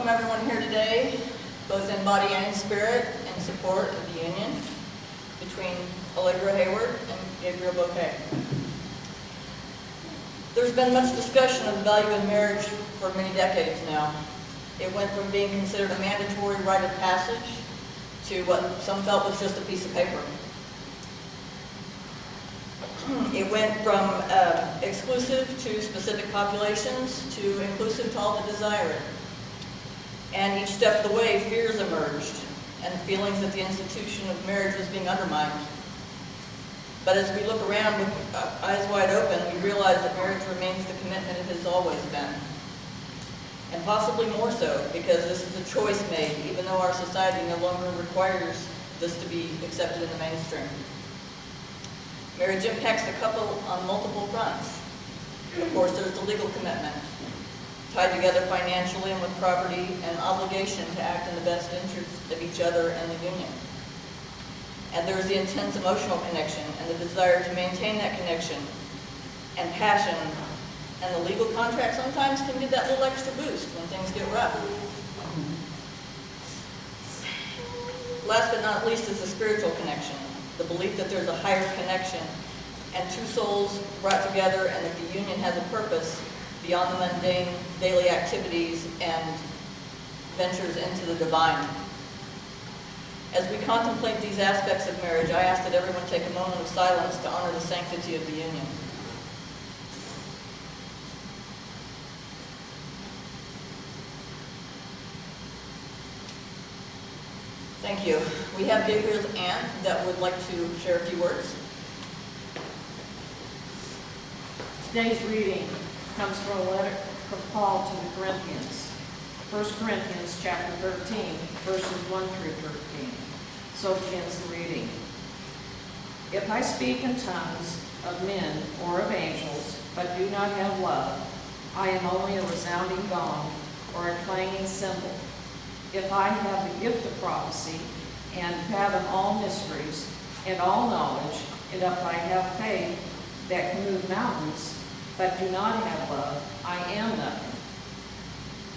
welcome everyone here today, both in body and in spirit, in support of the union between Allegra Hayward and Gabriel Bokay. There's been much discussion of the value of marriage for many decades now. It went from being considered a mandatory rite of passage to what some felt was just a piece of paper. It went from exclusive to specific populations to inclusive to all that desire it. And each step of the way, fears emerged and feelings that the institution of marriage was being undermined. But as we look around with eyes wide open, we realize that marriage remains the commitment it has always been. And possibly more so, because this is a choice made, even though our society no longer requires this to be accepted in the mainstream. Marriage impacts the couple on multiple fronts. Of course, there's the legal commitment, tied together financially and with property and obligation to act in the best interest of each other and the union. And there's the intense emotional connection and the desire to maintain that connection and passion. And the legal contract sometimes can give that little extra boost when things get rough. Last but not least is the spiritual connection, the belief that there's a higher connection and two souls brought together and that the union has a purpose beyond the mundane daily activities and ventures into the divine. As we contemplate these aspects of marriage, I ask that everyone take a moment of silence to honor the sanctity of the union. Thank you. We have Gabriel's aunt that would like to share a few words. Today's reading comes from a letter from Paul to the Corinthians. 1 Corinthians chapter 13, verses 1 through 13. So begins the reading. If I speak in tongues of men or of angels, but do not have love, I am only a resounding gong or a clanging cymbal. If I have the gift of prophecy and fathom all mysteries and all knowledge, and if I have faith that can move mountains, but do not have love, I am nothing.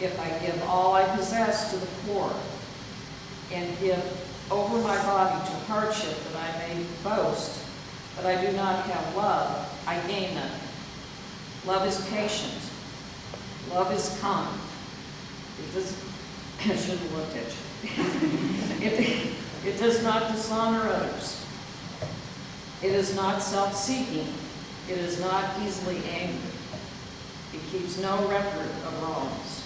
If I give all I possess to the poor and give over my body to hardship that I may boast, but I do not have love, I gain nothing. Love is patient. Love is kind. I should have looked at you. It does not dishonor others. It is not self-seeking. It is not easily angered. It keeps no record of wrongs.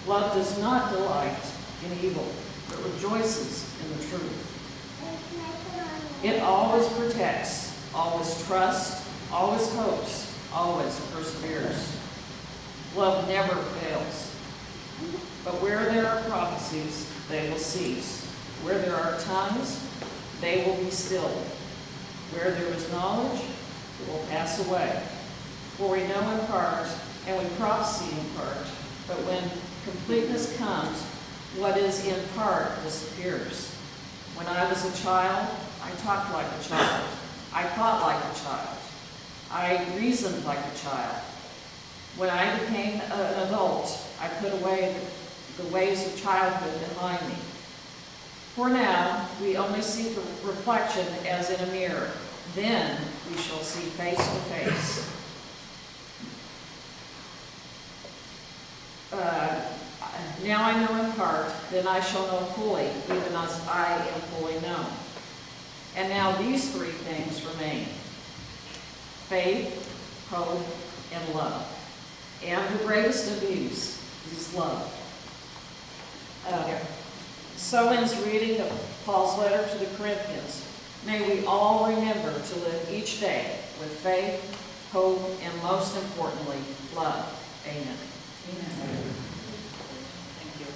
Love does not delight in evil, but rejoices in the truth. It always protects, always trusts, always hopes, always perseveres. Love never fails. But where there are prophecies, they will cease. Where there are tongues, they will be stilled. Where there is knowledge, it will pass away. For we know in part, and we prophesy in part. But when completeness comes, what is in part disappears. When I was a child, I talked like a child. I thought like a child. I reasoned like a child. When I became an adult, I put away the ways of childhood behind me. For now, we only see the reflection as in a mirror. Then we shall see face to face. Now I know in part, then I shall know fully, even as I am fully known. And now these three things remain: faith, hope, and love. And the greatest of these is love. So ends reading of Paul's letter to the Corinthians. May we all remember to live each day with faith, hope, and most importantly, love. Amen. Amen. Thank you.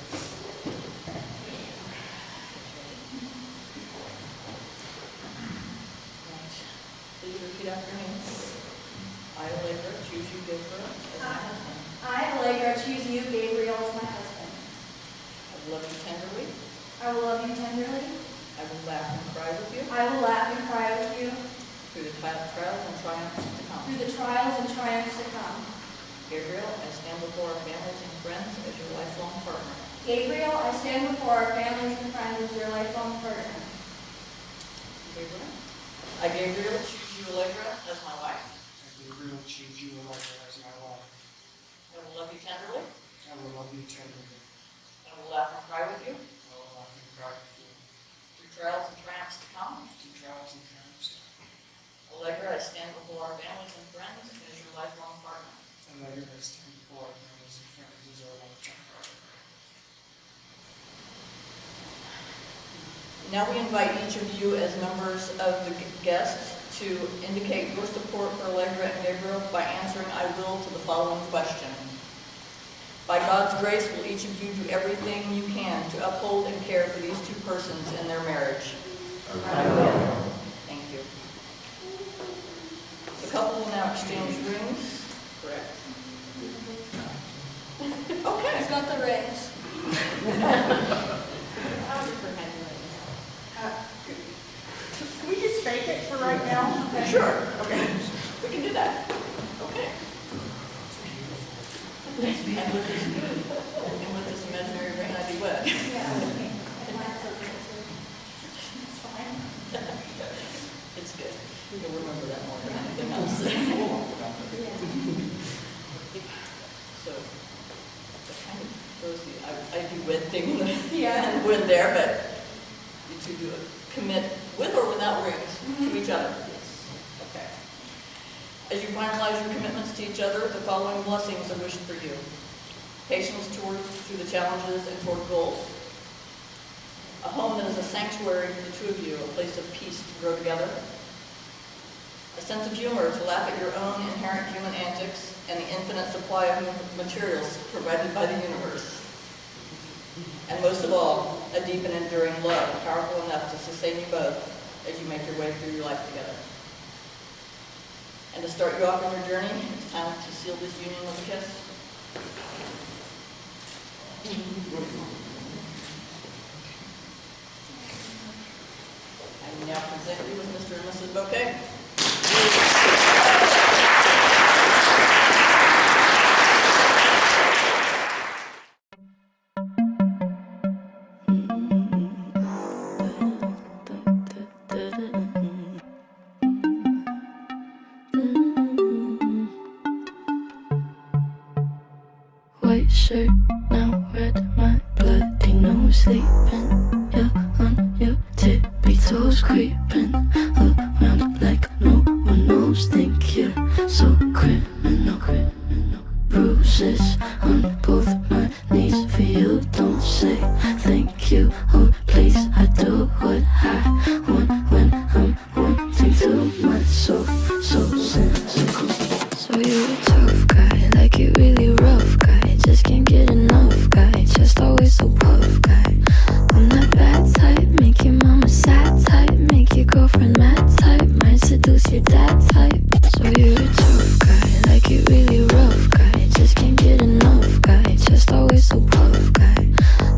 Right. Please repeat after me. I, Allegra, choose you, Gabriel, as my husband. I, Allegra, choose you, Gabriel, as my husband. I will love you tenderly. I will love you tenderly. I will laugh and cry with you I will laugh and cry with you through the trials and triumphs to come. through the trials and triumphs to come. Gabriel, I stand before our families and friends Gabriel, I stand before our families and friends as your lifelong partner. Gabriel. I, Gabriel, choose you, Allegra, as my wife. I, Gabriel, choose you, Allegra, as my wife. I will love you tenderly. I will love you tenderly. I will laugh and cry with you. I will laugh and cry with you. Through trials and triumphs to come. Through trials and triumphs. Allegra, I stand before our families and friends as your lifelong partner. Allegra, I stand before our families and friends as our lifelong partner. Now we invite each of you as members of the guests to indicate your support for Allegra and Gabriel by answering "I will" to the following question. By God's grace, will each of you do everything you can to uphold and care for these two persons in their marriage? I will. Thank you. The couple will now exchange rings. Correct. Okay. He's got the rings. Can we just fake it for right now? Sure. Okay. We can do that. Okay. And with this imaginary ring, I do wed. Yeah, okay. Mine's so good too. It's fine. It's good. You'll remember that more than anything else. Yeah. So, that kind of throws the, I do wed thing in the Yeah. win there, but you two do commit with or without rings to each other. Okay. As you finalize your commitments to each other, the following blessings are wished for you. Patience through the challenges and toward goals. A home that is a sanctuary for the two of you, a place of peace to grow together. A sense of humor to laugh at your own inherent human antics and the infinite supply of materials provided by the universe. And most of all, a deep and enduring love, powerful enough to sustain you both as you make your way through your life together. And to start you off on your journey, it's time to seal this union with a kiss. I now present you with Mr. and Mrs. Bokay. White shirt, now red, my bloody nose sleeping. You're on your tippy toes, creeping around like no one knows. Think you're so criminal. Bruises on both my knees for you. Don't say thank you, or please. I do what I want when I'm wanting to. My soul, so sensible. So you're a tough guy, like it really rough guy. Just can't get enough guy, just always so puff guy. I'm that bad type, make your mama sad type, make your girlfriend mad type, might seduce your dad type. So you're a tough guy, like it really rough guy. Just can't get enough guy, just always so puff guy.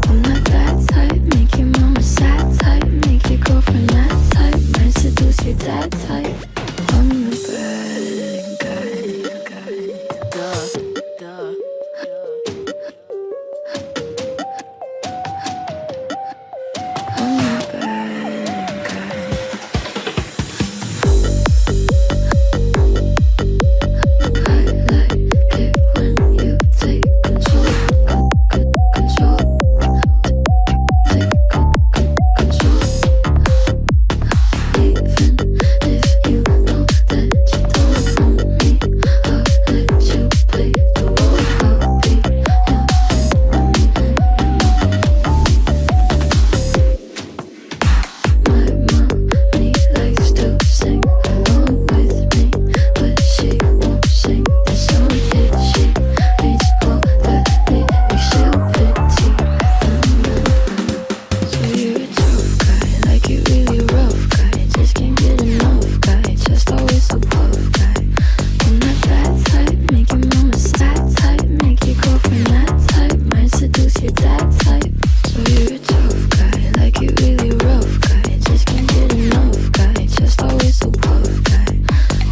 I'm that bad type, make your mama sad type, make your girlfriend mad type, might seduce your dad type. I'm the bad guy. Duh. I'm the bad guy. I like it when you take control. Take control. Even if you know that you don't want me, I'll let you play the role. I'll be my mommy likes to sing along with me, but she won't sing the song if she reads all the lyrics. She'll pity. So you're a tough guy, like it really rough guy. Just can't get enough guy, just always so puff guy. I'm that bad type, make your mama sad type, make your girlfriend mad type, might seduce your dad type. So you're a tough guy, like it really rough guy. Just can't get enough guy, just always so puff guy.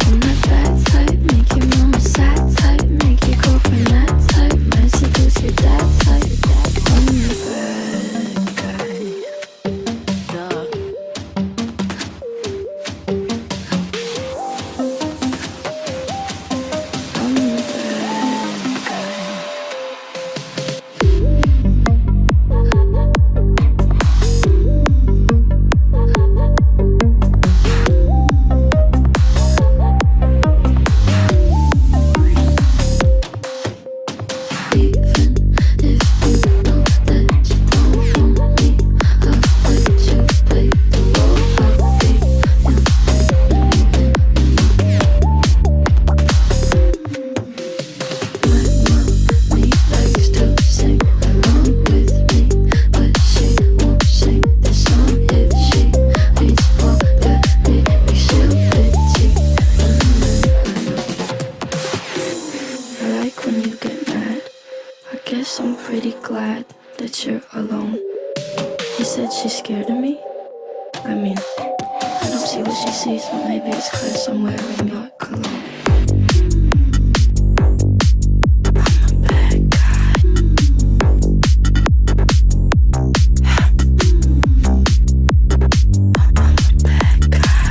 I'm that bad type, make your mama sad type, make your girlfriend mad type, might seduce your dad type. I'm the bad that you're alone. He said she's scared of me. I mean, I don't see what she sees, but maybe it's 'cause I'm wearing your cologne. I'm a bad guy. I'm a bad guy.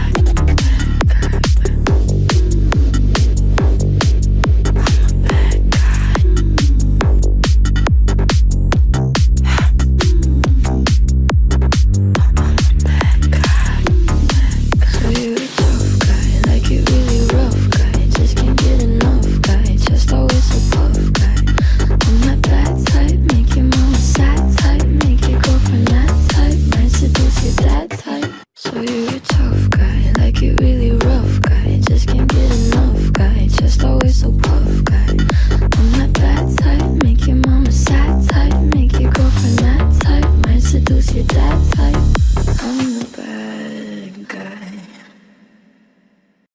So you're a tough guy, like it really rough guy. Just can't get enough guy, just always a puff guy. I'm that bad type, make your mama sad type, make your girlfriend that type, might seduce your dad type. So you're a tough guy, like it really rough guy. Just can't get enough guy, just always a puff guy. I'm that bad type, make your mama sad type, make your girlfriend that type, might seduce your dad type.